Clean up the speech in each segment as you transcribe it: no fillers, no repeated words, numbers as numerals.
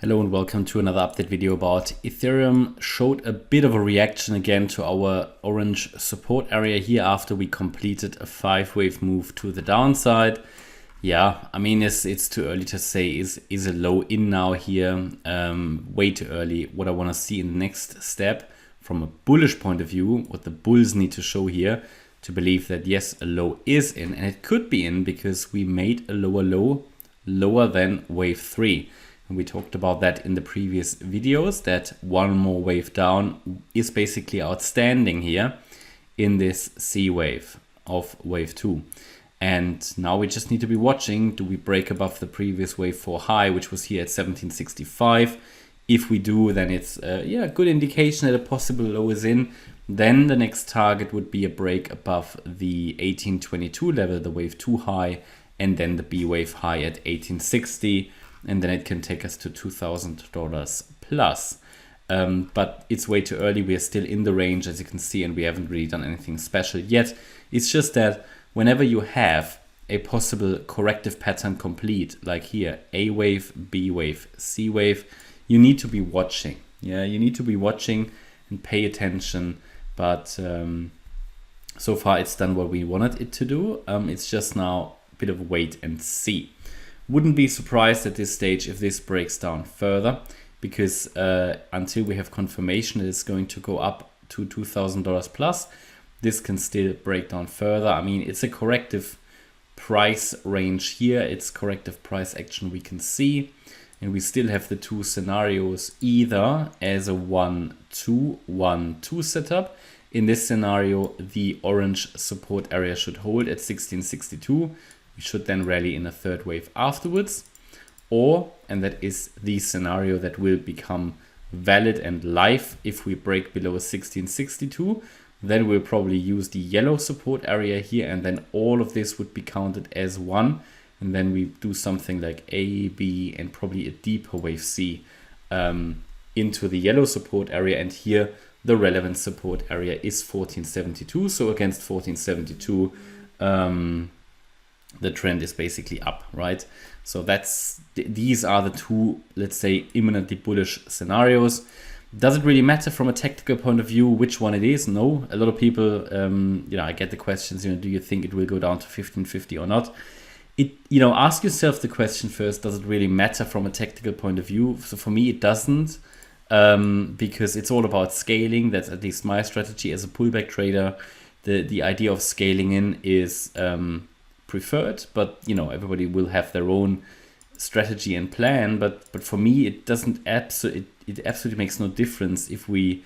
Hello and welcome to another update video about Ethereum. Showed a bit of a reaction again to our orange support area here after we completed a 5-wave move to the downside. Yeah, I mean, it's too early to say is a low in now here. Way too early. What I want to see in the next step from a bullish point of view, what the bulls need to show here to believe that yes, a low is in, and it could be in because we made a lower low lower than wave 3. We talked about that in the previous videos, that one more wave down is basically outstanding here in this C wave of wave 2. And now we just need to be watching, do we break above the previous wave 4 high, which was here at 1765? If we do, then it's a good indication that a possible low is in. Then the next target would be a break above the 1822 level, the wave 2 high, and then the B wave high at 1860. And then it can take us to $2,000 plus. But it's way too early. We are still in the range, as you can see, and we haven't really done anything special yet. It's just that whenever you have a possible corrective pattern complete, like here, A wave, B wave, C wave, you need to be watching. Yeah, you need to be watching and pay attention. But so far it's done what we wanted it to do. It's just now a bit of wait and see. Wouldn't be surprised at this stage if this breaks down further, because until we have confirmation that it's going to go up to $2,000 plus, this can still break down further. I mean, it's a corrective price range here. It's corrective price action we can see. And we still have the two scenarios, either as a 1-2-1-2 setup. In this scenario, the orange support area should hold at 1662. We should then rally in a third wave afterwards. Or, and that is the scenario that will become valid and live if we break below 1662, then we'll probably use the yellow support area here, and then all of this would be counted as one. And then we do something like A, B, and probably a deeper wave C into the yellow support area. And here the relevant support area is 1472. So against 1472, the trend is basically up, right? So these are the two, let's say, imminently bullish scenarios. Does it really matter from a technical point of view which one it is? No. A lot of people, I get the questions, do you think it will go down to 1550 or not? Ask yourself the question first, does it really matter from a technical point of view? So for me, it doesn't, because it's all about scaling. That's at least my strategy as a pullback trader. The idea of scaling in is preferred, but everybody will have their own strategy and plan. But for me, it absolutely makes no difference if we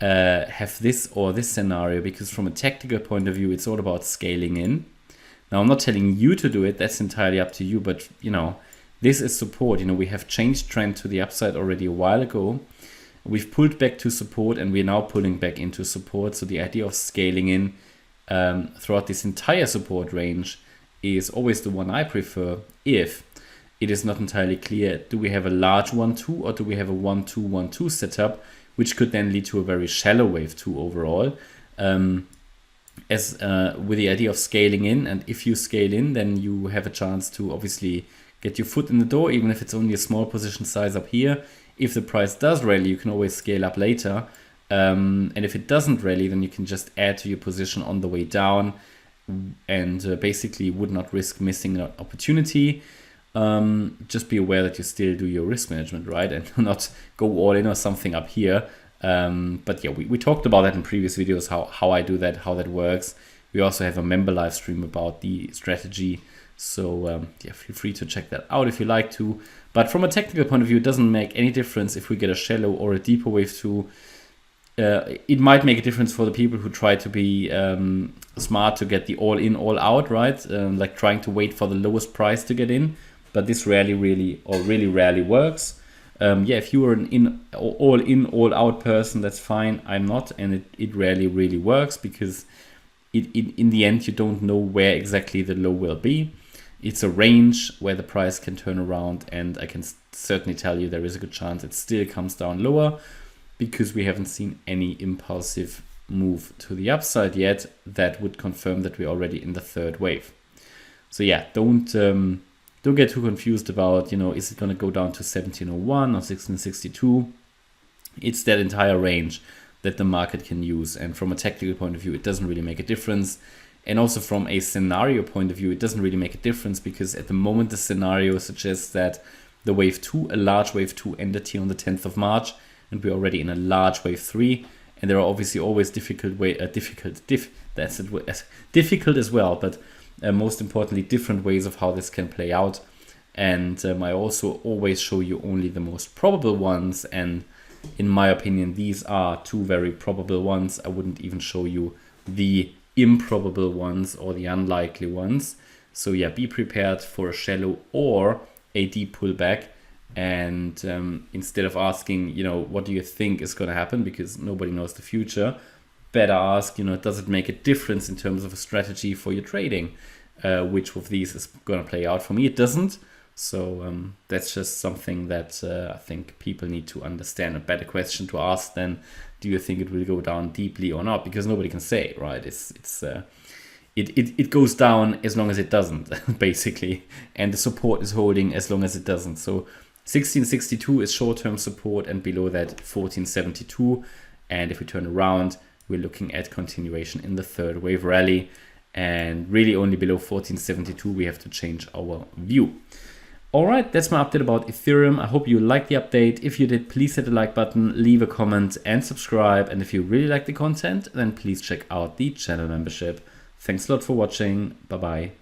have this or this scenario, because from a technical point of view, it's all about scaling in. Now, I'm not telling you to do it. That's entirely up to you. But this is support. We have changed trend to the upside already a while ago. We've pulled back to support, and we're now pulling back into support. So the idea of scaling in throughout this entire support range is always the one I prefer if it is not entirely clear, do we have a large 1-2 or do we have a 1-2-1-2 setup, which could then lead to a very shallow wave 2 overall. With the idea of scaling in, and if you scale in, then you have a chance to obviously get your foot in the door, even if it's only a small position size up here. If the price does rally, you can always scale up later. And if it doesn't rally, then you can just add to your position on the way down, and basically would not risk missing an opportunity. Just be aware that you still do your risk management, right? And not go all in or something up here. But yeah, we talked about that in previous videos, how I do that, how that works. We also have a member live stream about the strategy. So feel free to check that out if you like to. But from a technical point of view, it doesn't make any difference if we get a shallow or a deeper wave 2. It might make a difference for the people who try to be smart to get the all in, all out, right? Like trying to wait for the lowest price to get in. But this really rarely works. If you are an all in, all out person, that's fine. I'm not, and it rarely really works, because in the end, you don't know where exactly the low will be. It's a range where the price can turn around, and I can certainly tell you there is a good chance it still comes down lower, because we haven't seen any impulsive move to the upside yet that would confirm that we're already in the third wave. So yeah, don't don't get too confused about, is it going to go down to 1701 or 1662? It's that entire range that the market can use. And from a technical point of view, it doesn't really make a difference. And also from a scenario point of view, it doesn't really make a difference, because at the moment the scenario suggests that the wave 2, a large wave 2, ended here on the 10th of March, and we're already in a large wave 3. And there are obviously always difficult as well, but most importantly, different ways of how this can play out. And I also always show you only the most probable ones. And in my opinion, these are two very probable ones. I wouldn't even show you the improbable ones or the unlikely ones. So yeah, be prepared for a shallow or a deep pullback. And instead of asking, what do you think is going to happen, because nobody knows the future, better ask, does it make a difference in terms of a strategy for your trading? Which of these is going to play out? For me, it doesn't. So that's just something that I think people need to understand. A better question to ask than, do you think it will go down deeply or not? Because nobody can say, right? It goes down as long as it doesn't, basically. And the support is holding as long as it doesn't. So 1662 is short-term support, and below that 1472. And if we turn around, we're looking at continuation in the third wave rally. And really only below 1472 we have to change our view. All right, that's my update about Ethereum. I hope you liked the update. If you did, please hit the like button, leave a comment and subscribe. And if you really like the content, then please check out the channel membership. Thanks a lot for watching. Bye-bye.